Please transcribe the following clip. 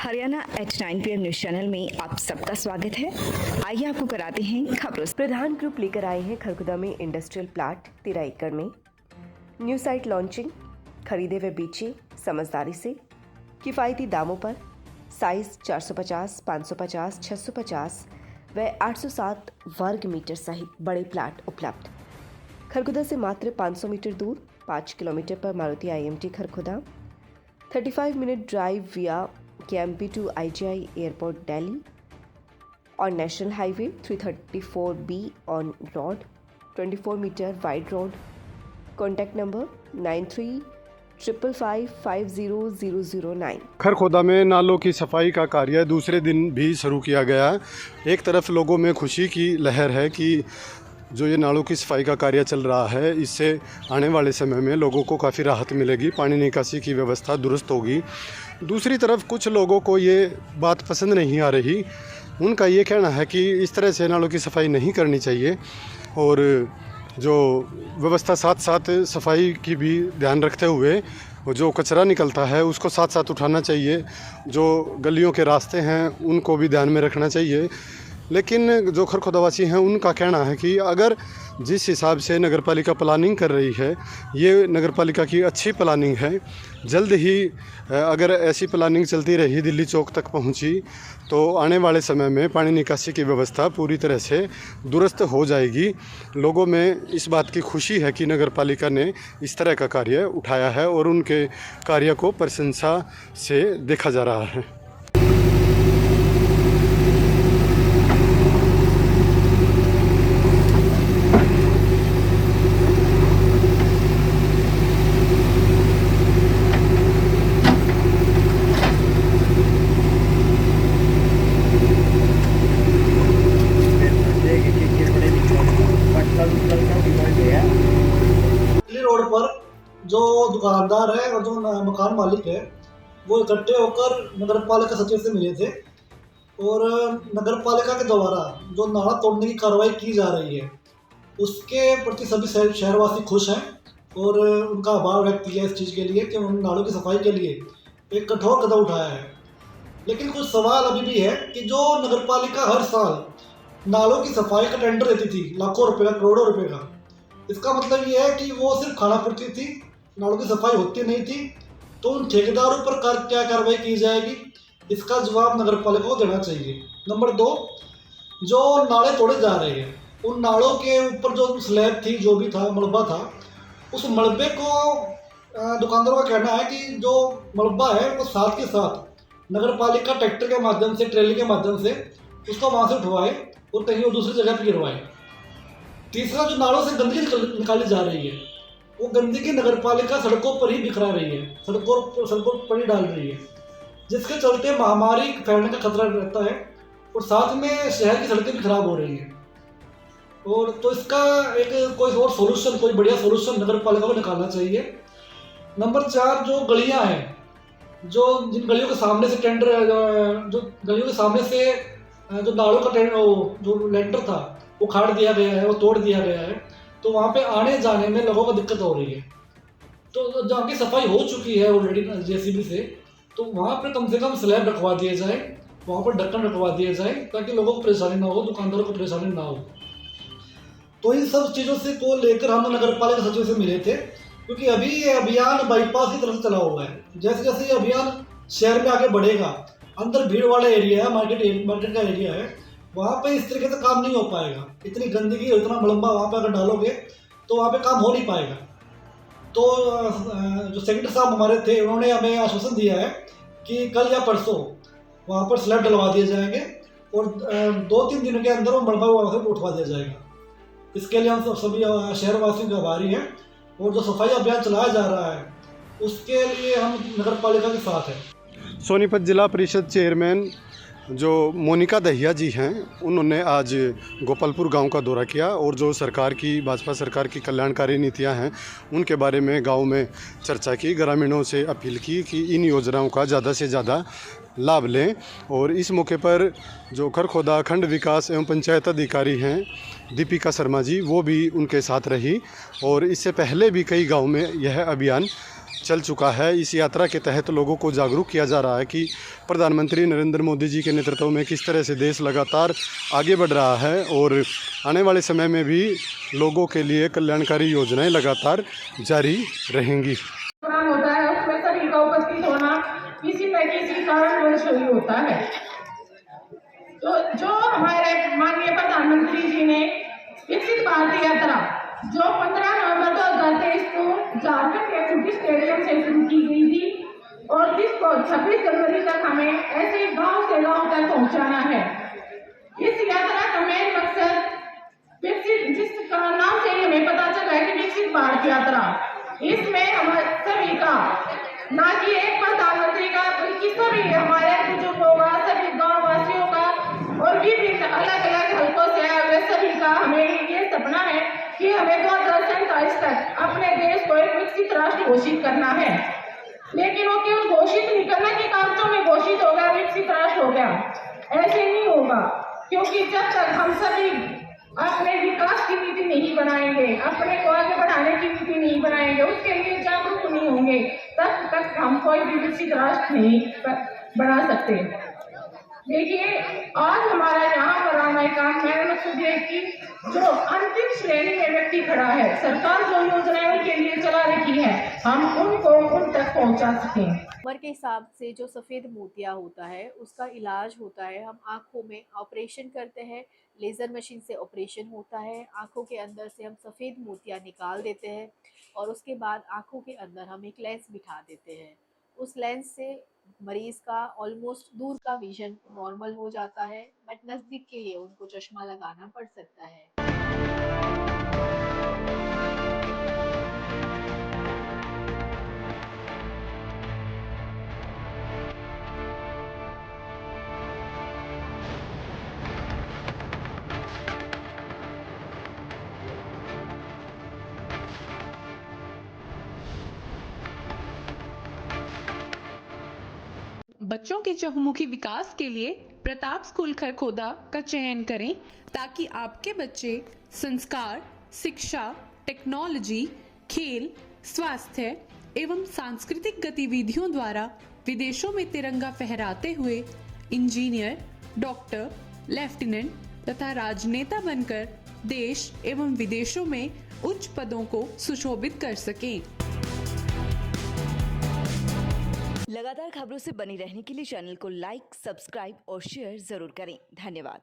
Haryana at 9 PM news channel में आप सबका स्वागत है। आइए आपको कराते हैं खबरों। प्रधान ग्रुप लेकर आए हैं खरगोदा में इंडस्ट्रियल प्लाट 13 एकड़ में न्यू साइट लॉन्चिंग। खरीदे व बेचे समझदारी से किफ़ायती दामों पर। साइज 450, 550, 650 व 807 वर्ग मीटर सहित बड़े प्लाट उपलब्ध। खरगोदा से मात्र 500 मीटर दूर 5 किलोमीटर पर Maruti IMT Kharkhoda. 35 minute drive via KMP to IGI airport Delhi और national highway 334B on road 24 metre wide road. Contact number 9355500009। Kharkhoda में नालों की सफाई का कार्य दूसरे दिन भी शुरू किया गया। एक तरफ लोगों में खुशी की लहर है कि जो ये नालों की सफाई का कार्य चल रहा है, इससे आने वाले समय में लोगों को काफ़ी राहत मिलेगी, पानी निकासी की व्यवस्था दुरुस्त होगी। दूसरी तरफ कुछ लोगों को ये बात पसंद नहीं आ रही। उनका ये कहना है कि इस तरह से नालों की सफाई नहीं करनी चाहिए और जो व्यवस्था साथ साथ सफाई की भी ध्यान रखते हुए जो कचरा निकलता है उसको साथ साथ उठाना चाहिए। जो गलियों के रास्ते हैं उनको भी ध्यान में रखना चाहिए। लेकिन जो खरगोदावासी हैं उनका कहना है कि अगर जिस हिसाब से नगरपालिका प्लानिंग कर रही है, ये नगरपालिका की अच्छी प्लानिंग है। जल्द ही अगर ऐसी प्लानिंग चलती रही, दिल्ली चौक तक पहुंची, तो आने वाले समय में पानी निकासी की व्यवस्था पूरी तरह से दुरुस्त हो जाएगी। लोगों में इस बात की खुशी है कि नगरपालिका ने इस तरह का कार्य उठाया है और उनके कार्य को प्रशंसा से देखा जा रहा है। रोड पर जो दुकानदार है और जो मकान मालिक है वो इकट्ठे होकर नगरपालिका सचिव से मिले थे और नगरपालिका के द्वारा जो नाला तोड़ने की कार्रवाई की जा रही है उसके प्रति सभी शहरवासी खुश हैं और उनका आभार व्यक्त किया इस चीज़ के लिए कि उन्होंने नालों की सफाई के लिए एक कठोर कदम उठाया है। लेकिन कुछ सवाल अभी भी है कि जो नगरपालिका हर साल नालों की सफाई का टेंडर देती थी लाखों रुपए का, करोड़ों रुपए का, इसका मतलब ये है कि वो सिर्फ खाना पूर्ति थी, नालों की सफाई होती नहीं थी। तो उन ठेकेदारों पर क्या कार्रवाई की जाएगी, इसका जवाब नगरपालिका को देना चाहिए। नंबर 2, जो नाले तोड़े जा रहे हैं उन नालों के ऊपर जो स्लैब थी, जो भी था, मलबा था, उस मलबे को दुकानदारों का कहना है कि जो मलबा है वो साथ के साथ नगरपालिका ट्रैक्टर के माध्यम से, ट्रेली के माध्यम से उसको वहाँ से उठवाए और कहीं और दूसरी जगह पर गिरवाए। तीसरा, जो नालों से गंदगी निकाली जा रही है वो गंदगी नगरपालिका सड़कों पर ही बिखरा रही है, सड़कों पर ही डाल रही है, जिसके चलते महामारी फैलने का खतरा रहता है और साथ में शहर की सड़कें भी खराब हो रही हैं। और तो इसका एक कोई और सोल्यूशन, कोई बढ़िया सोल्यूशन नगरपालिका को निकालना चाहिए। नंबर 4, जो गलियाँ हैं, जो जिन गलियों के सामने से जो गलियों के सामने से जो नालों का जो लेंटर था वो खाड़ दिया गया है, वो तोड़ दिया गया है, तो वहाँ पे आने जाने में लोगों को दिक्कत हो रही है। तो जहाँ की सफाई हो चुकी है ऑलरेडी JCB से, तो वहाँ पे कम से कम स्लैब रखवा दिए जाए, वहाँ पर ढक्कन रखवा दिए जाए ताकि लोगों को परेशानी ना हो, दुकानदारों को परेशानी ना हो। तो इन सब चीज़ों से को लेकर हम नगरपालिका सचिव से मिले थे, क्योंकि अभी ये अभियान बाईपास की तरफ चला हुआ है। जैसे जैसे ये अभियान शहर में आगे बढ़ेगा, अंदर भीड़ वाला एरिया है, मार्केट का एरिया है, वहाँ पे इस तरीके से काम नहीं हो पाएगा। इतनी गंदगी और इतना मलबा वहाँ पे अगर डालोगे तो वहाँ पे काम हो नहीं पाएगा। तो जो सेक्रेटरी साहब हमारे थे उन्होंने हमें आश्वासन दिया है कि कल या परसों वहाँ पर स्लैब डलवा दिए जाएंगे और 2-3 दिनों के अंदर वो मलबा वहाँ से उठवा दिया जाएगा। इसके लिए हम सभी शहरवासियों के आभारी हैं और जो सफाई अभियान चलाया जा रहा है उसके लिए हम नगरपालिका के साथ हैं। सोनीपत जिला परिषद चेयरमैन जो मोनिका दहिया जी हैं, उन्होंने आज गोपालपुर गांव का दौरा किया और जो भाजपा सरकार की कल्याणकारी नीतियां हैं उनके बारे में गांव में चर्चा की। ग्रामीणों से अपील की कि इन योजनाओं का ज़्यादा से ज़्यादा लाभ लें। और इस मौके पर जो खरगोदा खंड विकास एवं पंचायत अधिकारी हैं दीपिका शर्मा जी, वो भी उनके साथ रही और इससे पहले भी कई गाँव में यह अभियान चल चुका है। इस यात्रा के तहत लोगों को जागरूक किया जा रहा है कि प्रधानमंत्री नरेंद्र मोदी जी के नेतृत्व में किस तरह से देश लगातार आगे बढ़ रहा है और आने वाले समय में भी लोगों के लिए कल्याणकारी योजनाएं लगातार जारी रहेंगी। प्रोग्राम होता है उसमें सभी का उपस्थित होना किसी न किसी कारणवश ही होता है। तो जो हमारे माननीय प्रधानमंत्री जी ने विकसित भारत यात्रा जो 15 नवंबर 2023 को झारखंड के कुटी स्टेडियम से शुरू की गई थी और जिसको 26 जनवरी तक हमें ऐसे गांव से गांव तक पहुंचाना है। इस यात्रा का मेन मकसद विकसित, जिसका नाम से ही हमें पता चला है कि विकसित भारत यात्रा, इसमें हमारे सभी का, ना कि एक प्रधानमंत्री का बल्कि सभी हमारे बुजुर्गों का, सभी गाँव वासियों का और विभिन्न अलग अलग हलकों से आए हुए सभी का हमें ये सपना है कि हमें 2047 तक अपने देश को एक विकसित राष्ट्र घोषित करना है। लेकिन वो केवल घोषित नहीं करना कि कागजों में घोषित हो गया विकसित राष्ट्र हो गया, ऐसे नहीं होगा। क्योंकि जब तक हम सभी अपने विकास की नीति नहीं बनाएंगे, अपने को आगे बढ़ाने की नीति नहीं बनाएंगे, उसके लिए जागरूक नहीं होंगे, तब तक हम कोई भी विकसित राष्ट्र नहीं बना सकते। देखिए, आज हमारा यहाँ पर आना काम मेरा मकसद है कि जो अंतिम श्रेणी में व्यक्ति खड़ा है, सरकार जो योजनाएं उनके लिए चला रखी है, हम उनको उन तक पहुँचा सकें। उम्र के हिसाब से जो सफ़ेद मोतिया होता है उसका इलाज होता है, हम आँखों में ऑपरेशन करते हैं, लेज़र मशीन से ऑपरेशन होता है, आँखों के अंदर से हम सफ़ेद मोतिया निकाल देते हैं और उसके बाद आँखों के अंदर हम एक लेंस बिठा देते हैं। उस लेंस से मरीज़ का ऑलमोस्ट दूर का विज़न नॉर्मल हो जाता है, बट नज़दीक के लिए उनको चश्मा लगाना पड़ सकता है। बच्चों के चहुमुखी विकास के लिए प्रताप स्कूल खरखोदा का चयन करें ताकि आपके बच्चे संस्कार, शिक्षा, टेक्नोलॉजी, खेल, स्वास्थ्य एवं सांस्कृतिक गतिविधियों द्वारा विदेशों में तिरंगा फहराते हुए इंजीनियर, डॉक्टर, लेफ्टिनेंट तथा राजनेता बनकर देश एवं विदेशों में उच्च पदों को सुशोभित कर सकें। लगातार खबरों से बनी रहने के लिए चैनल को लाइक, सब्सक्राइब और शेयर जरूर करें। धन्यवाद।